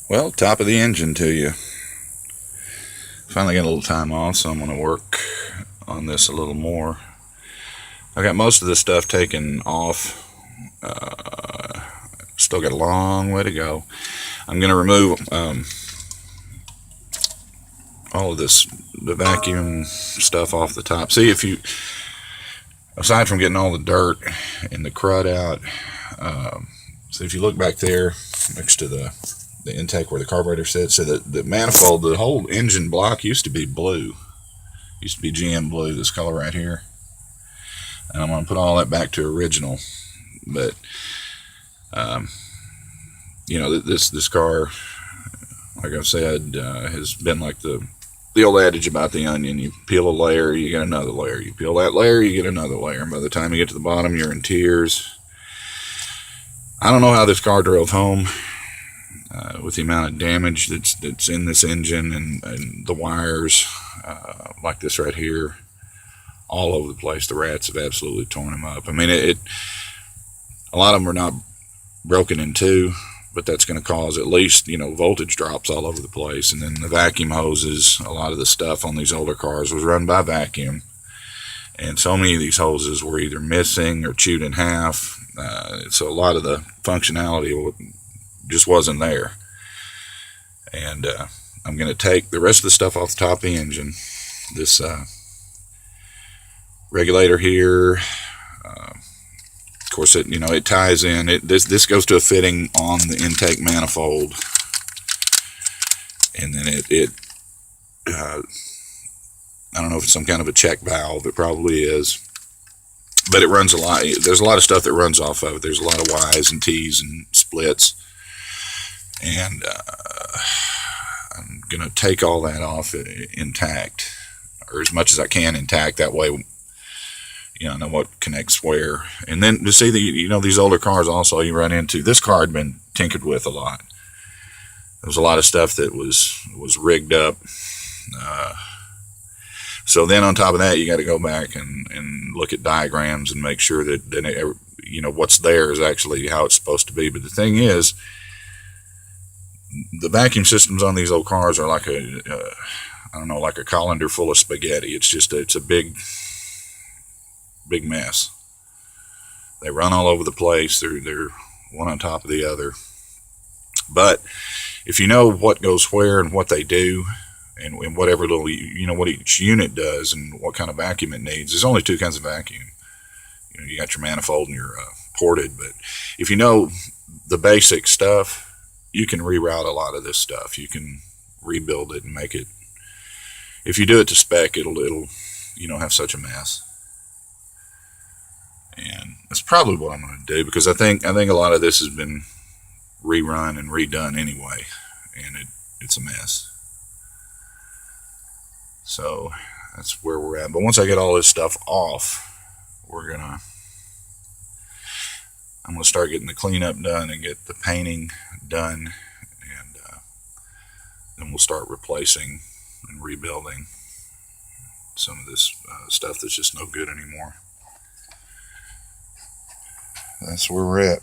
Well, top of the engine to you. Finally got a little time off, so I'm going to work on this a little more. I got most of this stuff taken off. Still got a long way to go. I'm going to remove all of the vacuum stuff off the top. See, if you, aside from getting all the dirt and the crud out, so if you look back there next to the intake where the carburetor sits, so the manifold, the whole engine block used to be blue. Used to be GM blue, this color right here. And I'm going to put all that back to original. But, you know, this car, like I said, has been like the old adage about the onion. You peel a layer, you get another layer. You peel that layer, you get another layer. And by the time you get to the bottom, you're in tears. I don't know how this car drove home with the amount of damage that's in this engine and the wires, like this right here, all over the place. The rats have absolutely torn them up. I mean, a lot of them are not broken in two, but that's going to cause at least, you know, voltage drops all over the place. And then the vacuum hoses, a lot of the stuff on these older cars was run by vacuum, and so many of these hoses were either missing or chewed in half. So a lot of the functionality just wasn't there. And I'm going to take the rest of the stuff off the top of the engine. This regulator here, of course, it ties in. This goes to a fitting on the intake manifold, and then I don't know if it's some kind of a check valve. It probably is, but it runs a lot. There's a lot of stuff that runs off of it. There's a lot of Y's and T's and splits, and I'm gonna take all that off intact, or as much as I can intact. That way, I know what connects where. And then to see these older cars also, you run into, this car had been tinkered with a lot. There was a lot of stuff that was rigged up. So then on top of that, you got to go back and look at diagrams and make sure that what's there is actually how it's supposed to be. But the thing is, the vacuum systems on these old cars are like like a colander full of spaghetti. It's a big mess. They run all over the place. They're one on top of the other. But if you know what goes where and what they do, and whatever little, what each unit does and what kind of vacuum it needs, there's only two kinds of vacuum. You got your manifold and your ported. But if you know the basic stuff, you can reroute a lot of this stuff. You can rebuild it and make it. If you do it to spec, it'll have such a mess. And that's probably what I'm going to do, because I think a lot of this has been rerun and redone anyway, and it's a mess. So that's where we're at. But once I get all this stuff off, I'm gonna start getting the cleanup done and get the painting done, and then we'll start replacing and rebuilding some of this stuff that's just no good anymore. That's where we're at.